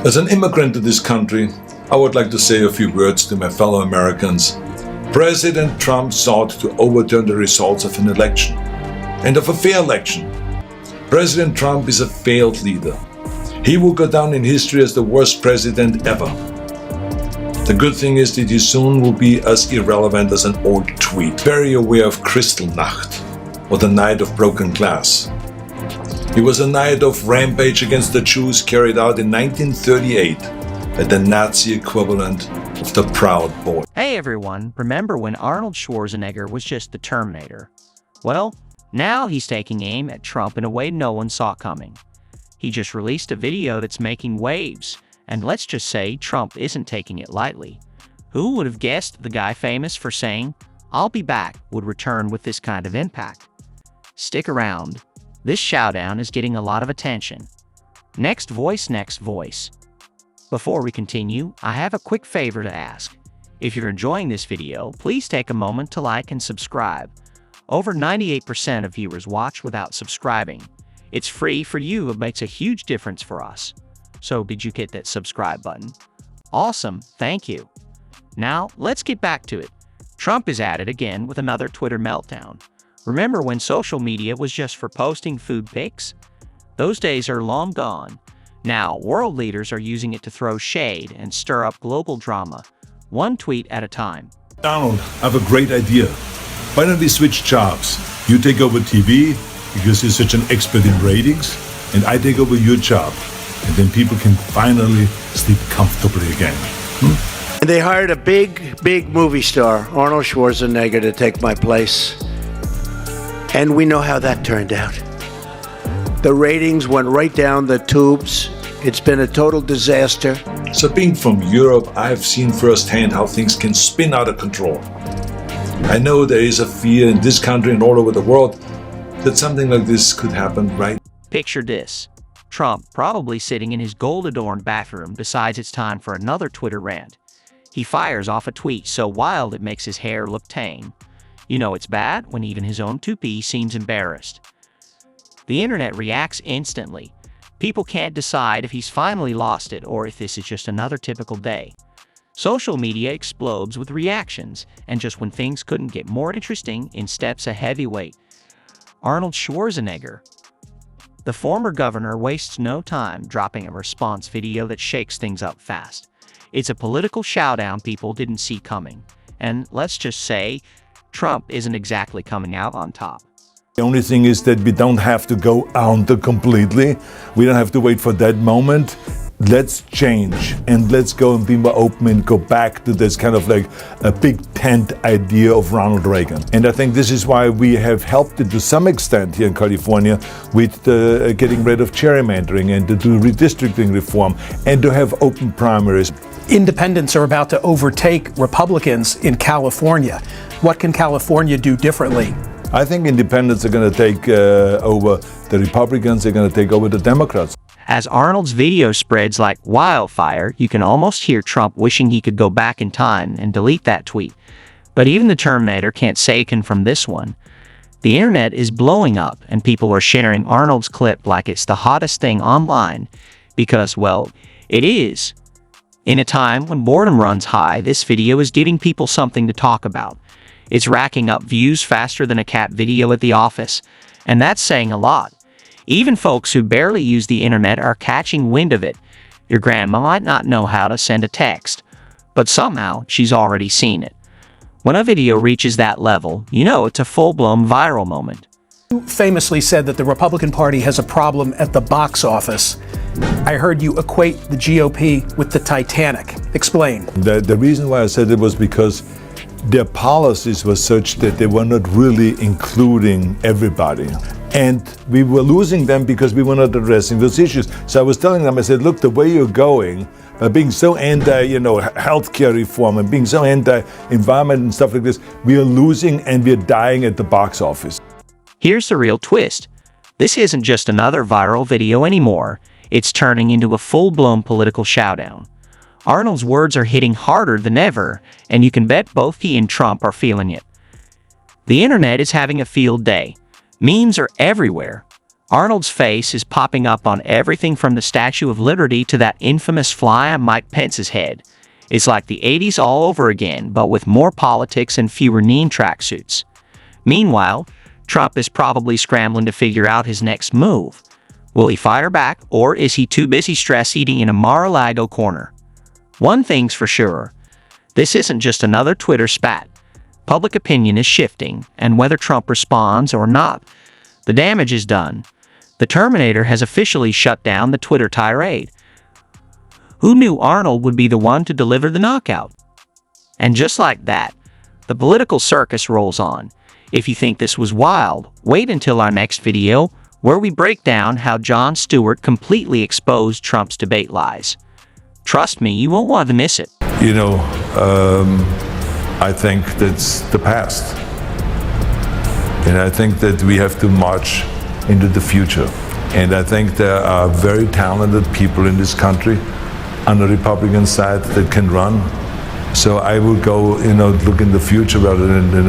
As an immigrant to this country, I would like to say a few words to my fellow Americans. President Trump sought to overturn the results of an election, and of a fair election. President Trump is a failed leader. He will go down in history as the worst president ever. The good thing is that he soon will be as irrelevant as an old tweet. Very aware of Kristallnacht, or the Night of Broken Glass. It was a night of rampage against the Jews carried out in 1938 at the Nazi equivalent of the Proud Boy. Hey everyone, remember when Arnold Schwarzenegger was just the Terminator? Well, now he's taking aim at Trump in a way no one saw coming. He just released a video that's making waves, and let's just say Trump isn't taking it lightly. Who would have guessed the guy famous for saying, "I'll be back," would return with this kind of impact? Stick around. This showdown is getting a lot of attention. Next voice. Before we continue, I have a quick favor to ask. If you're enjoying this video, please take a moment to like and subscribe. Over 98% of viewers watch without subscribing. It's free for you, it makes a huge difference for us. So did you hit that subscribe button? Awesome, thank you. Now, let's get back to it. Trump is at it again with another Twitter meltdown. Remember when social media was just for posting food pics? Those days are long gone. Now, world leaders are using it to throw shade and stir up global drama, one tweet at a time. Arnold, I have a great idea. Why don't we switch jobs? You take over TV, because you're such an expert in ratings, and I take over your job. And then people can finally sleep comfortably again. And they hired a big movie star, Arnold Schwarzenegger, to take my place. And we know how that turned out. The ratings went right down the tubes. It's been a total disaster. So being from Europe, I've seen firsthand how things can spin out of control. I know there is a fear in this country and all over the world that something like this could happen, right? Picture this. Trump probably sitting in his gold-adorned bathroom decides it's time for another Twitter rant. He fires off a tweet so wild it makes his hair look tame. You know it's bad when even his own 2P seems embarrassed. The internet reacts instantly. People can't decide if he's finally lost it or if this is just another typical day. Social media explodes with reactions, and just when things couldn't get more interesting, in steps a heavyweight. Arnold Schwarzenegger. The former governor wastes no time dropping a response video that shakes things up fast. It's a political showdown people didn't see coming. And let's just say, Trump isn't exactly coming out on top. The only thing is that we don't have to go under completely. We don't have to wait for that moment. Let's change and let's go and be more open and go back to this kind of like a big tent idea of Ronald Reagan. And I think this is why we have helped it to some extent here in California with getting rid of gerrymandering and to do redistricting reform and to have open primaries. Independents are about to overtake Republicans in California. What can California do differently? I think independents are going to take over the Republicans, they're going to take over the Democrats. As Arnold's video spreads like wildfire, you can almost hear Trump wishing he could go back in time and delete that tweet. But even the Terminator can't save him from this one. The internet is blowing up, and people are sharing Arnold's clip like it's the hottest thing online. Because, well, it is. In a time when boredom runs high, this video is giving people something to talk about. It's racking up views faster than a cat video at the office, and that's saying a lot. Even folks who barely use the internet are catching wind of it. Your grandma might not know how to send a text, but somehow she's already seen it. When a video reaches that level, you know it's a full-blown viral moment. You famously said that the Republican Party has a problem at the box office. I heard you equate the GOP with the Titanic. Explain. The reason why I said it was because their policies were such that they were not really including everybody. And we were losing them because we were not addressing those issues. So I was telling them, I said, look, the way you're going, being so healthcare reform and being so anti-environment and stuff like this, we are losing and we are dying at the box office. Here's the real twist. This isn't just another viral video anymore. It's turning into a full-blown political showdown. Arnold's words are hitting harder than ever, and you can bet both he and Trump are feeling it. The internet is having a field day. Memes are everywhere. Arnold's face is popping up on everything from the Statue of Liberty to that infamous fly on Mike Pence's head. It's like the 80s all over again, but with more politics and fewer neon tracksuits. Meanwhile, Trump is probably scrambling to figure out his next move. Will he fire back, or is he too busy stress-eating in a Mar-a-Lago corner? One thing's for sure, this isn't just another Twitter spat. Public opinion is shifting, and whether Trump responds or not, the damage is done. The Terminator has officially shut down the Twitter tirade. Who knew Arnold would be the one to deliver the knockout? And just like that, the political circus rolls on. If you think this was wild, wait until our next video, where we break down how Jon Stewart completely exposed Trump's debate lies. Trust me, you won't want to miss it. You know, I think that's the past. And I think that we have to march into the future. And I think there are very talented people in this country on the Republican side that can run. So I will go, look in the future rather than in the